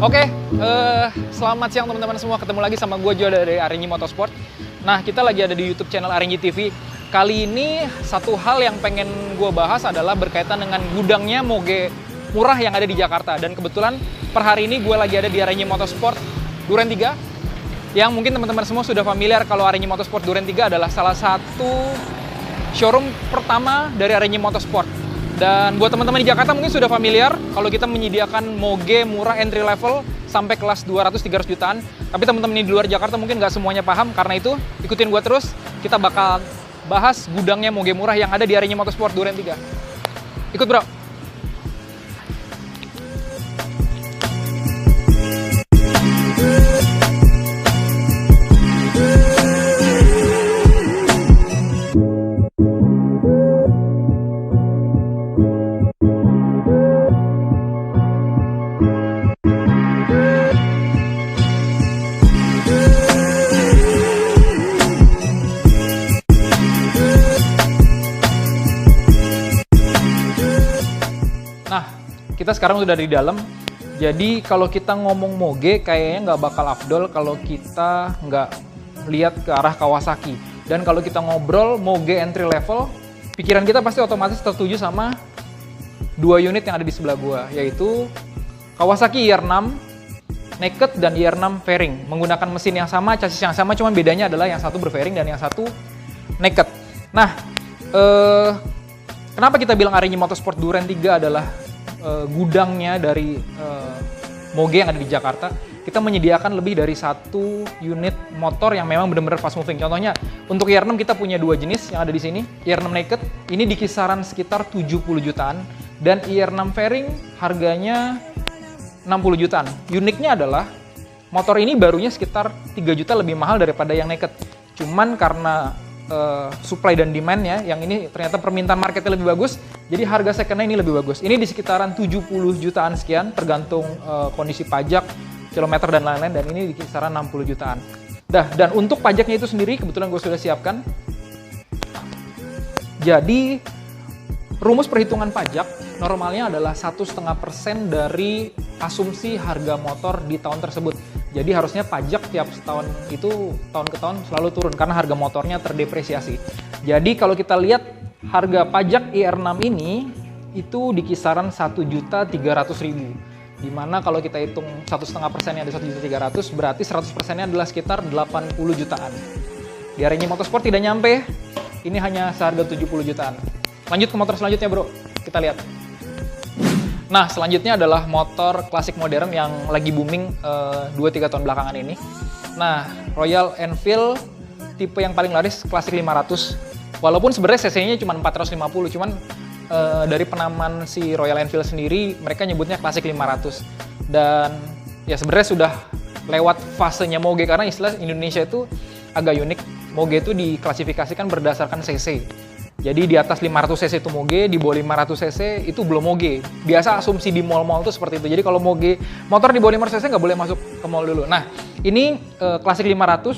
Oke, selamat siang teman-teman semua. Ketemu lagi sama gue Jo dari RNG Motorsport. Nah, kita lagi ada di YouTube channel RNG TV. Kali ini satu hal yang pengen gue bahas adalah berkaitan dengan gudangnya moge murah yang ada di Jakarta. Dan kebetulan per hari ini gue lagi ada di RNG Motorsport Duren 3. Yang mungkin teman-teman semua sudah familiar kalau RNG Motorsport Duren 3 adalah salah satu showroom pertama dari RNG Motorsport. Dan buat teman-teman di Jakarta mungkin sudah familiar kalau kita menyediakan moge murah entry level sampai kelas 200-300 jutaan. Tapi teman-teman di luar Jakarta mungkin nggak semuanya paham. Karena itu ikutin gua terus, kita bakal bahas gudangnya moge murah yang ada di RNG Motorsport Duren 3. Ikut bro! Nah, kita sekarang udah di dalam. Jadi kalau kita ngomong moge, kayaknya nggak bakal afdol kalau kita nggak lihat ke arah Kawasaki. Dan kalau kita ngobrol moge entry level, pikiran kita pasti otomatis tertuju sama dua unit yang ada di sebelah gua, yaitu Kawasaki IR6 Naked dan IR6 fairing. Menggunakan mesin yang sama, chassis yang sama, cuman bedanya adalah yang satu berfairing dan yang satu naked. Nah, kenapa kita bilang RNG Motorsport Duren 3 adalah gudangnya dari moge yang ada di Jakarta? Kita menyediakan lebih dari satu unit motor yang memang benar-benar fast moving. Contohnya, untuk IR6 kita punya dua jenis yang ada di sini. IR6 Naked, ini di kisaran sekitar 70 jutaan. Dan IR6 fairing harganya 60 jutaan. Uniknya adalah, motor ini barunya sekitar 3 juta lebih mahal daripada yang Naked. Cuman karena supply dan demand-nya, yang ini ternyata permintaan marketnya lebih bagus, jadi harga second-nya ini lebih bagus. Ini di sekitaran 70 jutaan sekian, tergantung kondisi pajak, kilometer dan lain-lain, dan ini di kisaran 60 jutaan. Dan untuk pajaknya itu sendiri, kebetulan gue sudah siapkan. Jadi, rumus perhitungan pajak normalnya adalah 1,5% dari asumsi harga motor di tahun tersebut. Jadi harusnya pajak tiap tahun itu tahun ke tahun selalu turun karena harga motornya terdepresiasi. Jadi kalau kita lihat harga pajak IR6 ini itu di kisaran 1.300.000. Dimana kalau kita hitung 1,5%-nya ada 1.300.000, berarti 100%-nya adalah sekitar 80 jutaan. Di RNG Motorsport tidak nyampe, ini hanya seharga 70 jutaan. Lanjut ke motor selanjutnya bro, kita lihat. Nah, selanjutnya adalah motor klasik modern yang lagi booming 2-3 tahun belakangan ini. Nah, Royal Enfield tipe yang paling laris klasik 500. Walaupun sebenarnya cc-nya cuma 450, cuman dari penamaan si Royal Enfield sendiri, mereka nyebutnya klasik 500. Dan ya sebenarnya sudah lewat fasenya moge, karena istilah Indonesia itu agak unik. Moge itu diklasifikasikan berdasarkan cc. Jadi di atas 500 cc itu moge, di bawah 500 cc itu belum moge. Biasa asumsi di mall-mall itu seperti itu. Jadi kalau moge motor di bawah 500 cc nggak boleh masuk ke mall dulu. Nah, ini klasik 500,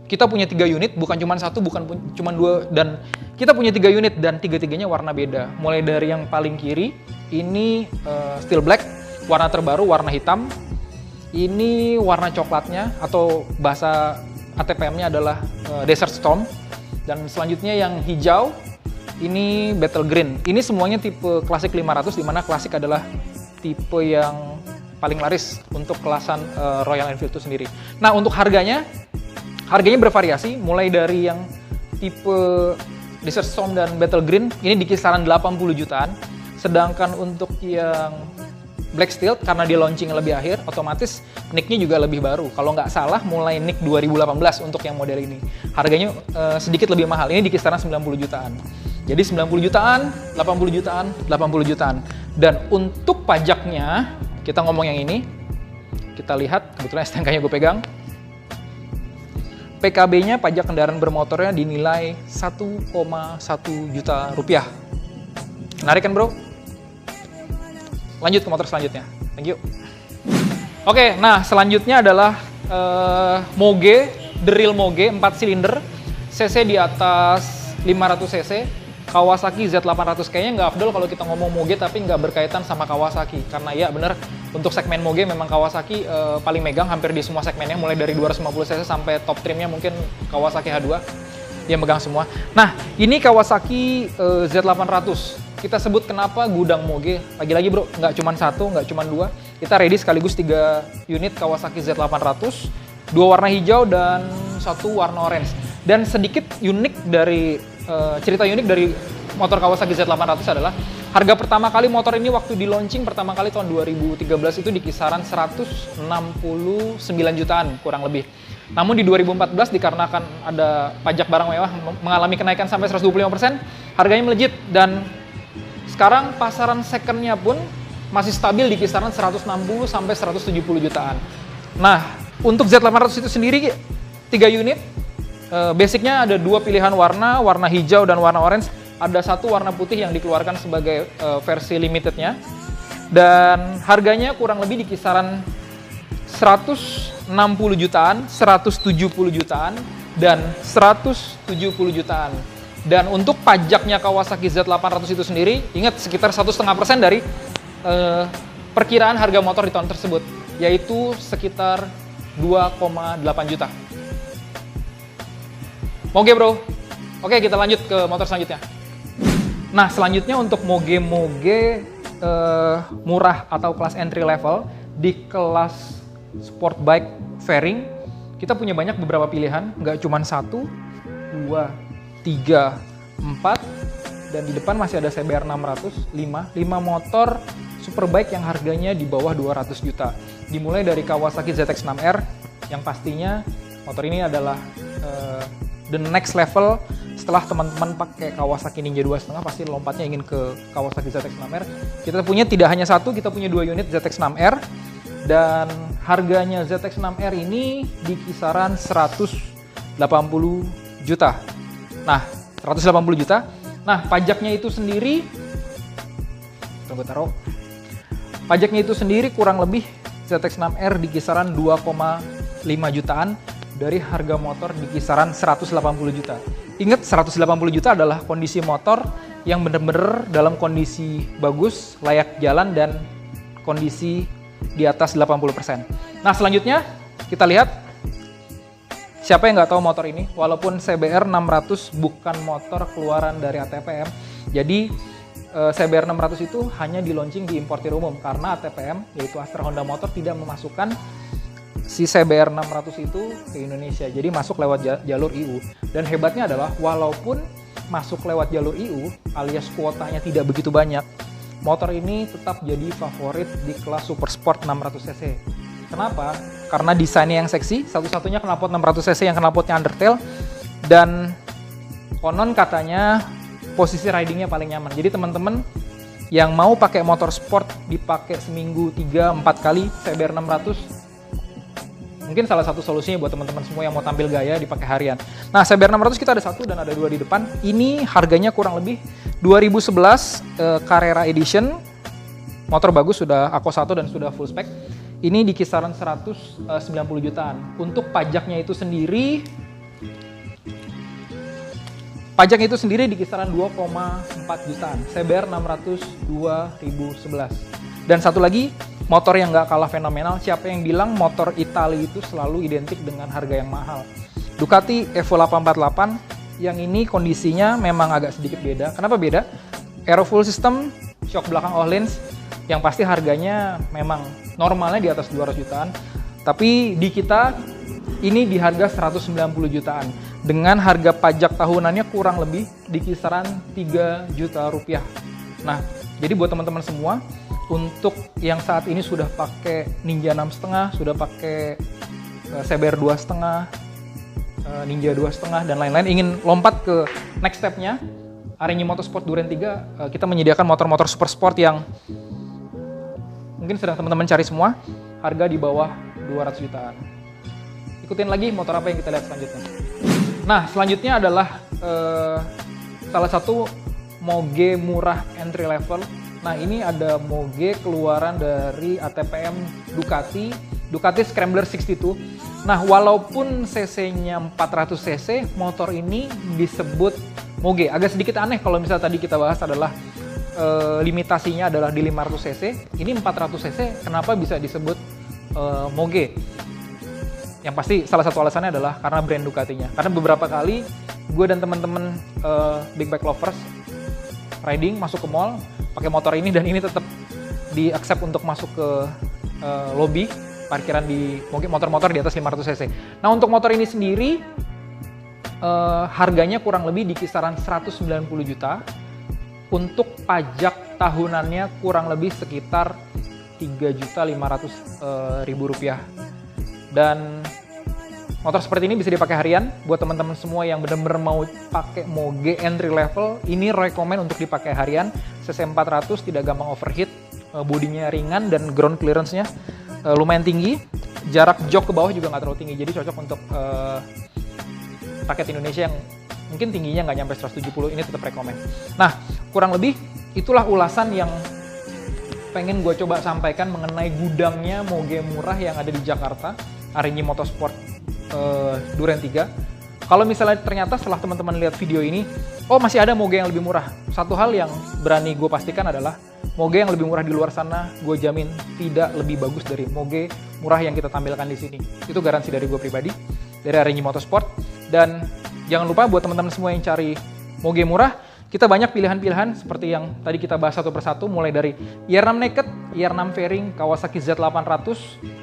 kita punya 3 unit, bukan cuma satu, bukan cuma dua, dan kita punya 3 unit dan tiga-tiganya warna beda. Mulai dari yang paling kiri, ini steel black, warna terbaru, warna hitam. Ini warna coklatnya, atau bahasa ATPM-nya adalah Desert Storm. Dan selanjutnya yang hijau, ini Battle Green. Ini semuanya tipe klasik 500, di mana klasik adalah tipe yang paling laris untuk kelasan Royal Enfield itu sendiri. Nah, untuk harganya bervariasi, mulai dari yang tipe Desert Storm dan Battle Green, ini di kisaran 80 jutaan. Sedangkan untuk yang Black Steel, karena dia launching lebih akhir, otomatis nick-nya juga lebih baru. Kalau nggak salah, mulai nick 2018 untuk yang model ini. Harganya sedikit lebih mahal, ini di kisaran 90 jutaan. Jadi 90 jutaan, 80 jutaan, 80 jutaan. Dan untuk pajaknya, kita ngomong yang ini, kita lihat, kebetulan STNK-nya gue pegang. PKB-nya, pajak kendaraan bermotornya dinilai 1,1 juta rupiah. Menarik kan bro? Lanjut ke motor selanjutnya. Thank you. Oke, nah selanjutnya adalah moge, the real moge, 4 silinder, cc di atas 500 cc, Kawasaki Z800. Kayaknya nggak afdol kalau kita ngomong moge tapi nggak berkaitan sama Kawasaki. Karena ya bener, Untuk segmen moge memang Kawasaki paling megang hampir di semua segmennya, mulai dari 250cc sampai top trimnya mungkin Kawasaki H2, dia megang semua. Nah, ini Kawasaki Z800. Kita sebut kenapa gudang moge. Lagi-lagi bro, nggak cuma satu, nggak cuma dua. Kita ready sekaligus 3 unit Kawasaki Z800, 2 warna hijau dan 1 warna orange. Dan sedikit unik dari cerita unik dari motor Kawasaki Z800 adalah harga pertama kali motor ini waktu di launching pertama kali tahun 2013 itu di kisaran 169 jutaan kurang lebih. Namun di 2014 dikarenakan ada pajak barang mewah mengalami kenaikan sampai 125%, harganya melejit dan sekarang pasaran second-nya pun masih stabil di kisaran 160 sampai 170 jutaan. Nah, untuk Z800 itu sendiri 3 unit. Basicnya ada 2 pilihan warna, warna hijau dan warna orange. Ada 1 warna putih yang dikeluarkan sebagai versi limitednya. Dan harganya kurang lebih di kisaran 160 jutaan, 170 jutaan, dan 170 jutaan. Dan untuk pajaknya Kawasaki Z800 itu sendiri, ingat sekitar 1,5% dari perkiraan harga motor di tahun tersebut, yaitu sekitar 2,8 juta. Moge bro. Oke, kita lanjut ke motor selanjutnya. Nah, selanjutnya untuk moge-moge murah atau kelas entry level di kelas sport bike fairing, kita punya banyak beberapa pilihan, nggak cuma 1, 2, 3, 4, dan di depan masih ada CBR 600, 5 motor superbike yang harganya di bawah 200 juta. Dimulai dari Kawasaki ZX-6R, yang pastinya motor ini adalah the next level. Setelah teman-teman pakai Kawasaki Ninja 2.5 pasti lompatnya ingin ke Kawasaki ZX-6R. Kita punya tidak hanya 1, kita punya 2 unit ZX-6R, dan harganya ZX-6R ini di kisaran 180 juta. Nah, 180 juta. Nah, pajaknya itu sendiri, pajaknya itu sendiri kurang lebih ZX-6R di kisaran 2,5 jutaan dari harga motor di kisaran 180 juta. Ingat, 180 juta adalah kondisi motor yang benar-benar dalam kondisi bagus, layak jalan, dan kondisi di atas 80%. Nah, selanjutnya kita lihat siapa yang nggak tahu motor ini. Walaupun CBR 600 bukan motor keluaran dari ATPM, jadi CBR 600 itu hanya di launching di importir umum karena ATPM, yaitu Astra Honda Motor, tidak memasukkan si CBR 600 itu ke Indonesia. Jadi masuk lewat jalur EU. Dan hebatnya adalah walaupun masuk lewat jalur EU alias kuotanya tidak begitu banyak, motor ini tetap jadi favorit di kelas super sport 600cc. Kenapa? Karena desainnya yang seksi, satu-satunya knalpot 600cc yang knalpotnya undertail, dan konon katanya posisi ridingnya paling nyaman. Jadi teman-teman yang mau pakai motor sport dipakai seminggu 3-4 kali CBR 600, mungkin salah satu solusinya buat teman-teman semua yang mau tampil gaya dipakai harian. Nah, CBR 600 kita ada 1 dan ada 2 di depan. Ini harganya kurang lebih 2011 Carrera Edition. Motor bagus, sudah Ako 1 dan sudah full spec. Ini di kisaran 190 jutaan. Untuk pajaknya itu sendiri di kisaran 2,4 jutaan. CBR 600 2011. Dan satu lagi, motor yang nggak kalah fenomenal. Siapa yang bilang motor Italia itu selalu identik dengan harga yang mahal? Ducati Evo 848, yang ini kondisinya memang agak sedikit beda. Kenapa beda? Aero full system, shock belakang Öhlins, yang pasti harganya memang normalnya di atas 200 jutaan. Tapi di kita ini di harga 190 jutaan. Dengan harga pajak tahunannya kurang lebih di kisaran 3 juta rupiah. Nah, jadi buat teman-teman semua, untuk yang saat ini sudah pakai Ninja 6,5, sudah pakai CBR 2,5, Ninja 2,5, dan lain-lain, ingin lompat ke next step-nya, Arengi Motorsport Duren 3, kita menyediakan motor-motor super sport yang mungkin sedang teman-teman cari semua, harga di bawah 200 jutaan. Ikutin lagi motor apa yang kita lihat selanjutnya. Nah, selanjutnya adalah salah satu moge murah entry level. Nah, ini ada moge keluaran dari ATPM Ducati Scrambler 62. Nah, walaupun cc-nya 400 cc, motor ini disebut moge. Agak sedikit aneh kalau misalnya tadi kita bahas adalah limitasinya adalah di 500 cc. Ini 400 cc, kenapa bisa disebut Moge? Yang pasti salah satu alasannya adalah karena brand Ducatinya. Karena beberapa kali gue dan teman-teman big bike lovers riding masuk ke mall pakai motor ini, dan ini tetap di accept untuk masuk ke lobby parkiran di motor-motor di atas 500 cc. Nah, untuk motor ini sendiri harganya kurang lebih di kisaran 190 juta. Untuk pajak tahunannya kurang lebih sekitar 3.500.000 rupiah. Dan motor seperti ini bisa dipakai harian. Buat teman-teman semua yang benar-benar mau pakai Moge entry level, ini rekomend untuk dipakai harian. CC 400, tidak gampang overheat, bodinya ringan, dan ground clearance-nya lumayan tinggi. Jarak jok ke bawah juga nggak terlalu tinggi, jadi cocok untuk rakyat Indonesia yang mungkin tingginya nggak nyampe 170, ini tetap rekomend. Nah, kurang lebih itulah ulasan yang pengen gue coba sampaikan mengenai gudangnya Moge murah yang ada di Jakarta, Arinyi Motorsport Duren 3. Kalau misalnya ternyata setelah teman-teman lihat video ini, oh masih ada Moge yang lebih murah. Satu hal yang berani gue pastikan adalah Moge yang lebih murah di luar sana, gue jamin tidak lebih bagus dari Moge murah yang kita tampilkan di sini. Itu garansi dari gue pribadi, dari Arinyi Motorsport. Dan jangan lupa buat teman-teman semua yang cari Moge murah, kita banyak pilihan-pilihan seperti yang tadi kita bahas satu persatu, mulai dari IR6 Naked, IR6 Fairing, Kawasaki Z800,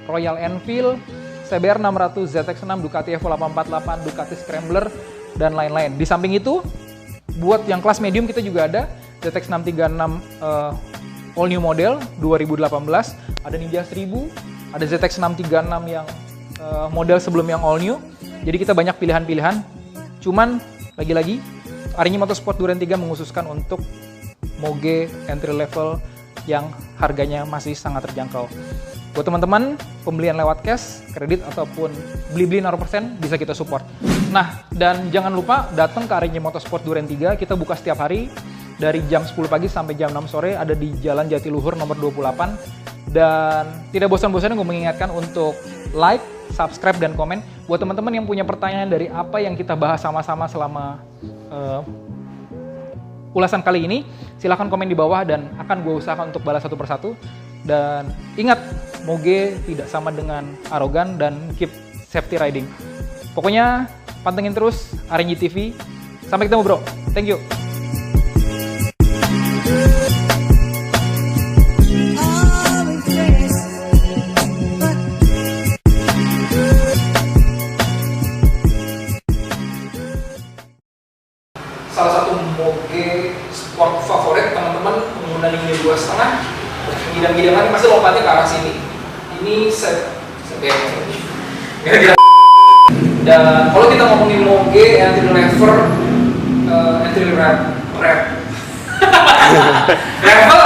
Royal Enfield, CBR 600, ZX6, Ducati Evo 848, Ducati Scrambler, dan lain-lain. Di samping itu, buat yang kelas medium kita juga ada ZX 636 all new model 2018, ada Ninja 1000, ada ZX 636 yang model sebelum yang all new. Jadi kita banyak pilihan-pilihan. Cuman lagi-lagi Arinyi Motorsport Duren 3 mengkhususkan untuk Moge entry level yang harganya masih sangat terjangkau. Buat teman-teman, pembelian lewat cash, kredit, ataupun beli-beli naruh persen, bisa kita support. Nah, dan jangan lupa datang ke Arinyi Motorsport Duren 3, kita buka setiap hari dari jam 10 pagi sampai jam 6 sore, ada di Jalan Jatiluhur nomor 28. Dan tidak bosan-bosannya gue mengingatkan untuk like, subscribe, dan komen. Buat teman-teman yang punya pertanyaan dari apa yang kita bahas sama-sama selama ulasan kali ini, silahkan komen di bawah dan akan gue usahakan untuk balas satu persatu. Dan ingat, Moge tidak sama dengan arogan, dan keep safety riding. Pokoknya pantengin terus Arinyi TV. Sampai ketemu bro, thank you. Salah satu Moge sport favorit teman-teman pengguna linknya 2,5, gidang-gidangan pasti lompatnya ke arah sini. Ini dan kalau kita ngomongin Moge entry level, level